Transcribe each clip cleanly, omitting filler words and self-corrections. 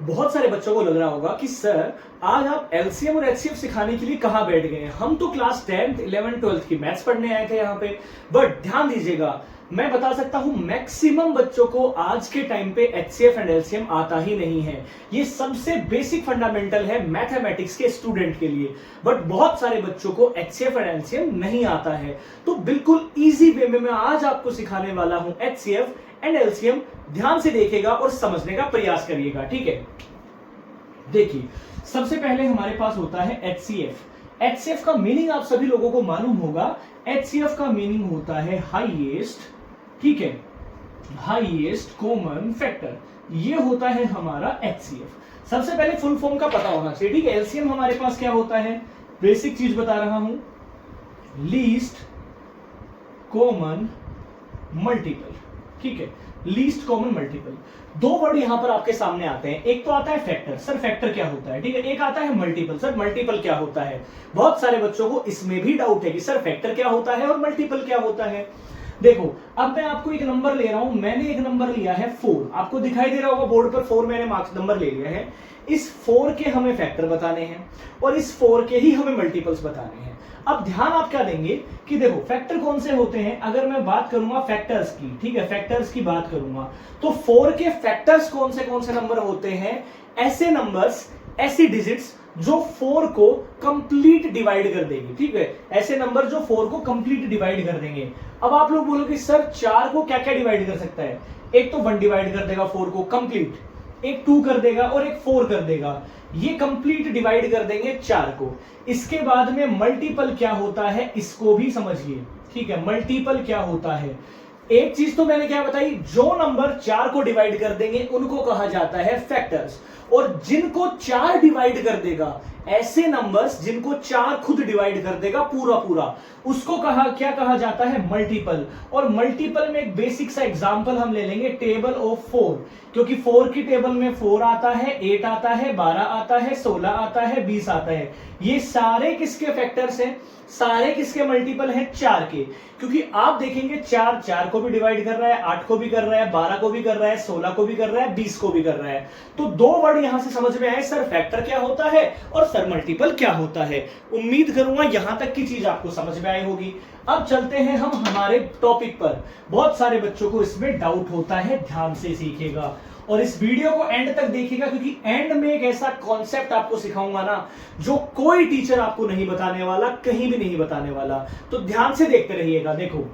बहुत सारे बच्चों को लग रहा होगा कि सर आज आप एलसीएम और एचसीएफ सिखाने के लिए कहां बैठ गए हैं, हम तो क्लास 10th 11th 12th की मैथ्स पढ़ने आए थे यहाँ पे। बट ध्यान दीजिएगा, मैं बता सकता हूं मैक्सिमम बच्चों को आज के टाइम पे एचसीएफ एंड एलसीएम आता ही नहीं है। ये सबसे बेसिक फंडामेंटल है मैथमेटिक्स के स्टूडेंट के लिए। बट बहुत सारे बच्चों को एचसीएफ एंड एलसीएम नहीं आता है, तो बिल्कुल इजी वे में मैं आज आपको सिखाने वाला हूं एचसीएफ एंड एलसीएम। ध्यान से देखिएगा और समझने का प्रयास करिएगा, ठीक है। देखिए, सबसे पहले हमारे पास होता है एचसीएफ। एचसीएफ का मीनिंग आप सभी लोगों को मालूम होगा। एचसीएफ का मीनिंग होता है हाईएस्ट, ठीक है, हाईएस्ट कॉमन फैक्टर। ये होता है हमारा एचसीएफ। सबसे पहले फुल फॉर्म का पता होना चाहिए, ठीक है। एलसीएम हमारे पास क्या होता है, बेसिक चीज बता रहा हूं, लीस्ट कॉमन मल्टीपल, ठीक है, लीस्ट कॉमन मल्टीपल। दो वर्ड यहां पर आपके सामने आते हैं, एक तो आता है फैक्टर, सर फैक्टर क्या होता है, ठीक है। एक आता है मल्टीपल, सर मल्टीपल क्या होता है। बहुत सारे बच्चों को इसमें भी डाउट है कि सर फैक्टर क्या होता है और मल्टीपल क्या होता है। देखो, अब मैं आपको एक नंबर ले रहा हूं, मैंने एक नंबर लिया है 4, आपको दिखाई दे रहा होगा बोर्ड पर 4 मैंने मार्क्स नंबर ले लिया है। इस 4 के हमें फैक्टर बताने हैं और इस 4 के ही हमें मल्टीपल्स बताने हैं। अब ध्यान आप क्या देंगे कि देखो फैक्टर कौन से होते हैं, अगर मैं बात करूंगा फैक्टर्स की, ठीक है, फैक्टर्स की बात करूंगा तो 4 के फैक्टर्स कौन से नंबर होते हैं, ऐसे नंबर्स, ऐसी डिजिट्स जो 4 को कंप्लीट डिवाइड कर देंगे, ठीक है, ऐसे नंबर जो 4 को कंप्लीट डिवाइड कर देंगे। अब आप लोग बोलोगे सर 4 को क्या क्या डिवाइड कर सकता है, एक तो 1 डिवाइड कर देगा 4 को कंप्लीट, एक 2 कर देगा और एक 4 कर देगा, ये कंप्लीट डिवाइड कर देंगे 4 को। इसके बाद में मल्टीपल क्या होता है इसको भी समझिए, ठीक है, मल्टीपल क्या होता है। एक चीज तो मैंने क्या बताई, जो नंबर 4 को डिवाइड कर देंगे उनको कहा जाता है फैक्टर्स, और जिनको 4 डिवाइड कर देगा, ऐसे नंबर्स जिनको 4 खुद डिवाइड कर देगा पूरा पूरा, उसको क्या कहा जाता है, मल्टीपल। और मल्टीपल में एक बेसिक सा एग्जांपल हम ले लेंगे, टेबल ऑफ 4, क्योंकि 4 की टेबल में 4 आता है, 8 आता है, 12 आता है, 16 आता है, 20 आता है। ये सारे किसके फैक्टर्स हैं, सारे किसके मल्टीपल हैं, 4 के। क्योंकि आप देखेंगे 4 को भी डिवाइड कर रहा है, 8 को भी कर रहा है, 12 को भी कर रहा है, 16 को भी कर रहा है, 20 को भी कर रहा है। तो दो वर्ड यहां से समझ में आए, सर फैक्टर क्या होता है और सर मल्टीपल क्या होता है। उम्मीद करूंगा यहां तक की चीज आपको समझ में आई होगी। अब चलते हैं हम हमारे टॉपिक पर। बहुत सारे बच्चों को इसमें डाउट होता है, ध्यान से सीखिएगा और इस वीडियो को एंड तक देखिएगा, क्योंकि एंड में एक ऐसा कॉन्सेप्ट आपको सिखाऊंगा ना जो कोई टीचर आपको नहीं बताने वाला, कहीं भी नहीं बताने वाला। तो ध्यान से देखते रहिएगा। देखो,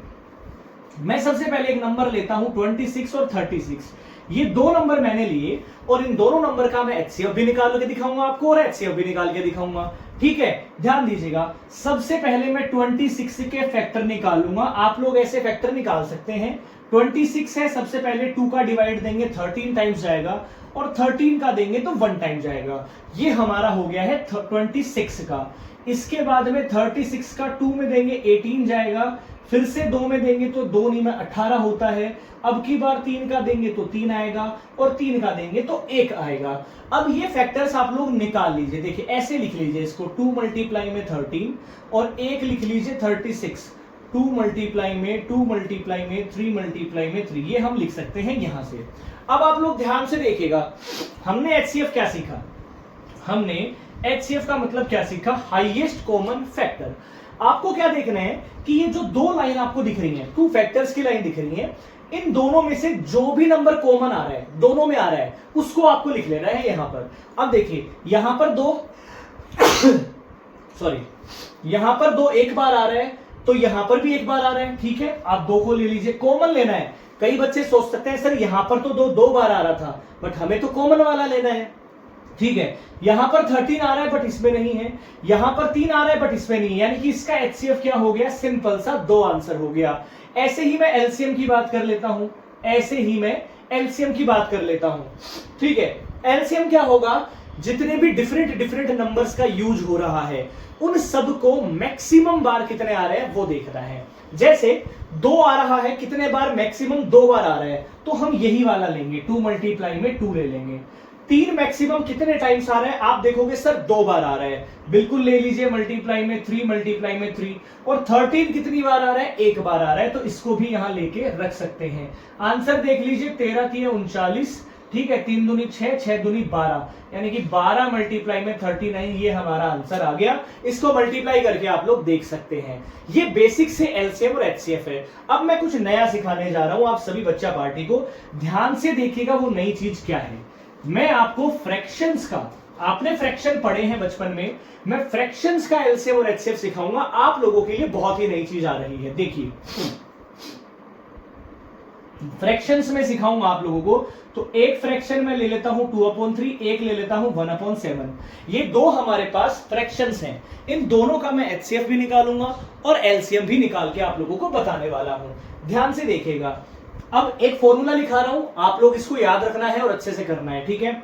मैं सबसे पहले एक नंबर लेता हूं 26 और 36। ये दो नंबर मैंने लिए और इन दोनों नंबर का मैं एचसीएफ भी निकाल के दिखाऊंगा आपको और एचसीएफ भी निकाल के दिखाऊंगा, ठीक है। ध्यान दीजिएगा, सबसे पहले मैं 26 के फैक्टर निकालूंगा। आप लोग ऐसे फैक्टर निकाल सकते हैं, 26 है, सबसे पहले 2 का डिवाइड देंगे 13 टाइम्स जाएगा और 13 का देंगे तो 1 टाइम जाएगा। ये हमारा हो गया है 26 का। इसके बाद में 36 का 2 में देंगे 18 जाएगा, फिर से 2 में देंगे तो 2 नहीं में 18 होता है। अब की बार 3 का देंगे तो 3 आएगा और 3 का देंगे तो 1 आएगा। अब ये फैक्टर्स आप लोग निकाल लीजिए। देखिए ऐसे लिख लीजिए इसको, 2 मल्टीप्लाई में 13 और 1 लिख लीजिए 36, 2 मल्टीप्लाई में 2 मल्टीप्लाई में 3 मल्टीप्लाई में 3, ये हम लिख सकते हैं यहां से। अब आप लोग ध्यान से देखिएगा, हमने एचसीएफ क्या सीखा, हमने एचसीएफ का मतलब क्या सीखा, हाईएस्ट कॉमन फैक्टर। आपको क्या देखना है कि ये जो दो लाइन आपको दिख रही है, 2 फैक्टर्स की लाइन दिख रही है, इन दोनों में से जो भी नंबर कॉमन आ रहा है, दोनों में आ रहा है, उसको आपको लिख लेना है यहां पर। अब देखिए यहां पर 2 सॉरी, यहां पर 2 एक बार आ रहा है तो यहां पर भी एक बार आ रहा है, ठीक है। आप 2 को ले लीजिए, कॉमन लेना है। कई बच्चे सोच सकते हैं सर यहां पर तो 2 बार आ रहा था, बट हमें तो कॉमन वाला लेना है, ठीक है। यहां पर 13 आ रहा है बट इसमें नहीं है, यहां पर 3 आ रहा है बट इसमें नहीं है, यानी कि इसका एचसीएफ क्या हो गया, सिंपल सा 2 आंसर हो गया। ऐसे ही मैं एलसीएम की बात कर लेता हूं, ऐसे ही मैं एलसीएम की बात कर लेता हूं, ठीक है। एलसीएम क्या होगा, जितने भी डिफरेंट नंबर्स का यूज हो रहा है उन सब को मैक्सिमम बार कितने आ रहे हैं वो देखना है। जैसे 2 आ रहा है, कितने बार, मैक्सिमम 2 बार आ रहा है, तो हम यही वाला लेंगे, 2 मल्टीप्लाई में 2 ले लेंगे। 3 मैक्सिमम कितने टाइम्स आ रहा है, आप देखोगे सर 2 बार आ रहा है, बिल्कुल ले लीजिए मल्टीप्लाई में 3 मल्टीप्लाई में 3। और 13 कितनी बार आ रहा है, 1 बार आ रहा है, तो इसको भी यहां लेके रख सकते हैं। आंसर देख लीजिए, 13 3 39, ठीक है, 3 दूनी 6, 6 दूनी 12, यानी कि 12 मल्टीप्लाई में 39, ये हमारा आंसर आ गया। इसको मल्टीप्लाई करके आप लोग देख सकते हैं। ये बेसिक से एलसीएम और एचसीएफ है। अब मैं कुछ नया सिखाने जा रहा हूं आप सभी बच्चा पार्टी को, ध्यान से देखिएगा वो नई चीज क्या है। मैं आपको फ्रैक्शंस का, आपने फ्रैक्शन पढ़े हैं बचपन में, मैं फ्रैक्शंस का एलसीएम और एचसीएफ सिखाऊंगा आप लोगों के लिए। बहुत ही नई चीज आ रही है, देखिए फ्रैक्शंस में सिखाऊंगा आप लोगों को। तो एक फ्रैक्शन में ले लेता हूं 2/3, एक ले लेता हूं 1/7। ये दो हमारे पास फ्रैक्शंस हैं। इन दोनों का मैं एचसीएफ भी निकालूंगा और एलसीएम भी निकाल के आप लोगों को बताने वाला हूं। ध्यान से देखिएगा। अब एक फॉर्मूला लिखा रहा हूं, आप लोग इसको याद रखना है और अच्छे से करना है, ठीक है।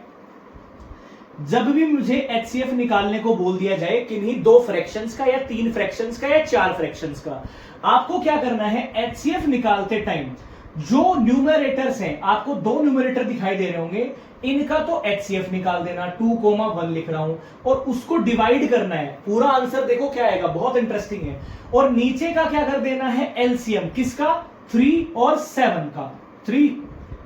जब भी मुझे एचसीएफ निकालने को बोल दिया जाए किन्हीं 2 फ्रैक्शंस का या 3 फ्रैक्शंस का या 4 फ्रैक्शंस का, आपको क्या करना है, एचसीएफ निकालते टाइम जो न्यूमरेटर्स हैं, आपको 2 न्यूमरेटर दिखाई दे रहे होंगे, इनका तो एचसीएफ निकाल देना। 2,1 लिख रहा हूं और उसको डिवाइड करना है। पूरा आंसर देखो क्या आएगा, बहुत इंटरेस्टिंग है। और नीचे का क्या कर देना है, एलसीएम किसका, 3 और 7 का, 3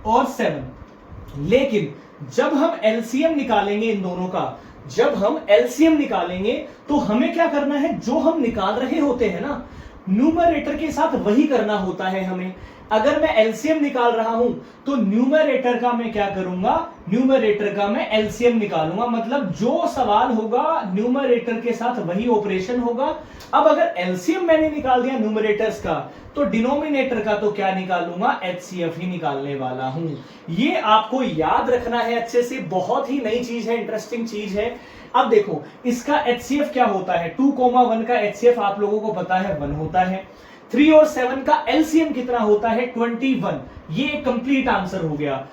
और 7। लेकिन जब हम एलसीएम निकालेंगे इन दोनों का, जब हम एलसीएम निकालेंगे तो हमें क्या करना है, जो हम निकाल रहे होते हैं ना, न्यूमरेटर के साथ वही करना होता है हमें। अगर मैं एलसीएम निकाल रहा हूं तो न्यूमरेटर का मैं क्या करूंगा, न्यूमरेटर का मैं एलसीएम निकालूंगा। मतलब जो सवाल होगा न्यूमरेटर के साथ वही ऑपरेशन होगा। अब अगर एलसीएम मैंने निकाल दिया न्यूमरेटर्स का, तो डिनोमिनेटर का तो क्या निकालूंगा, एचसीएफ ही निकालने वाला हूं। ये आपको याद रखना है अच्छे से, बहुत ही नई चीज है, इंटरेस्टिंग चीज है। अब देखो इसका एचसीएफ क्या होता है, 2,1 का एचसीएफ आप लोगों को पता है 1 होता है। 3 और 7 का एलसीएम कितना होता है, 21। ये कंप्लीट आंसर हो गया।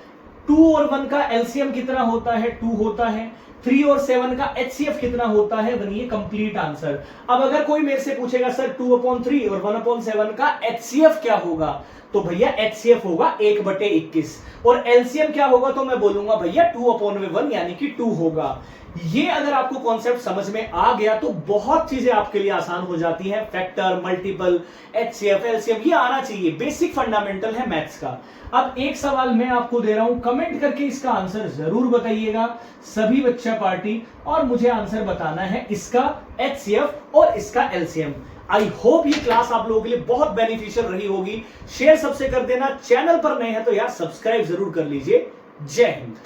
2 और 1 का एलसीएम कितना होता है, 2 होता है। 3 और 7 का एचसीएफ कितना होता है, 1। ये कंप्लीट आंसर। अब अगर कोई मेरे से पूछेगा सर 2/3 और 1/7 का एचसीएफ क्या होगा, तो भैया एचसीएफ होगा 1/21 और एलसीएम क्या होगा, तो मैं बोलूंगा भैया 2/1 यानी कि 2 होगा। ये अगर आपको कॉन्सेप्ट समझ में आ गया तो बहुत चीजें आपके लिए आसान हो जाती हैं। फैक्टर, मल्टीपल, एचसीएफ, एलसीएम, ये आना चाहिए, बेसिक फंडामेंटल है मैथ्स का। अब एक सवाल मैं आपको दे रहा हूं, कमेंट करके इसका आंसर जरूर बताइएगा सभी बच्चा पार्टी, और मुझे आंसर बताना है इसका एचसीएफ और इसका एलसीएम। आई होप ये क्लास आप लोगों के लिए बहुत बेनिफिशियल रही होगी। शेयर सबसे कर देना, चैनल पर नए हैं तो यार सब्सक्राइब जरूर कर लीजिए। जय हिंद।